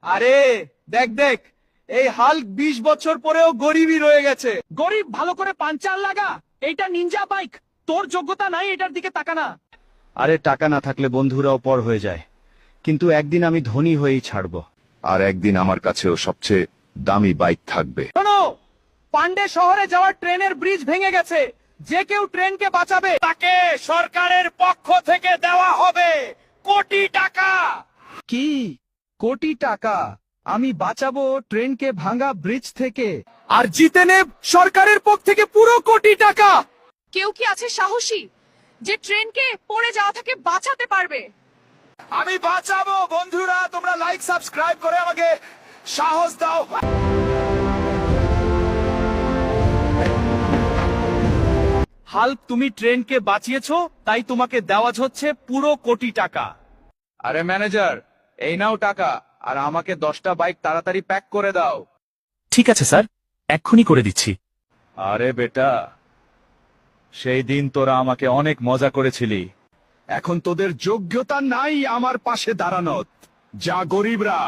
আরে দেখ দেখ, এই হাল্ক 20 বছর পরেও গরিবই রয়ে গেছে। গরিব ভালো করে পাঞ্চার লাগা। এইটা নিনজা বাইক, তোর যোগ্যতা নাই এটার দিকে তাকানা। আরে টাকা না থাকলে বন্ধুরাও পর হয়ে যায়, কিন্তু একদিন আমি ধনী হয়েই ছাড়বো। আর একদিন আমার কাছেও সবচেয়ে দামি বাইক থাকবে। শোনো, পান্ডে শহরে যাওয়ার ট্রেনের ব্রিজ ভেঙে গেছে। যে কেউ ট্রেনকে বাঁচাবে তাকে সরকারের পক্ষ থেকে দেওয়া হবে কোটি টাকা। কি কোটি টাকা? আমি বাঁচাবো ট্রেনকে ভাঙা ব্রিজ থেকে, আর জিতে নে সরকারের পক্ষ থেকে পুরো কোটি টাকা। কেউ কি আছে সাহসী যে ট্রেনকে পড়ে যাওয়া থেকে বাঁচাতে পারবে? আমি বাঁচাবো। বন্ধুরা, তোমরা লাইক সাবস্ক্রাইব করে আমাকে সাহস দাও। হাল্ক, তুমি ট্রেনকে বাঁচিয়েছো, তাই তোমাকে দেওয়া হচ্ছে পুরো কোটি টাকা। আরে ম্যানেজার, এই নাও টাকা, আর আমাকে 10টা বাইক তাড়াতাড়ি প্যাক করে দাও। ঠিক আছে স্যার, এক্ষুনি করে দিচ্ছি। আরে বেটা, সেই দিন তোরা আমাকে অনেক মজা করেছিলি, এখন তোদের যোগ্যতা নাই আমার পাশে দাঁড়ানোর। যা গরিবরা,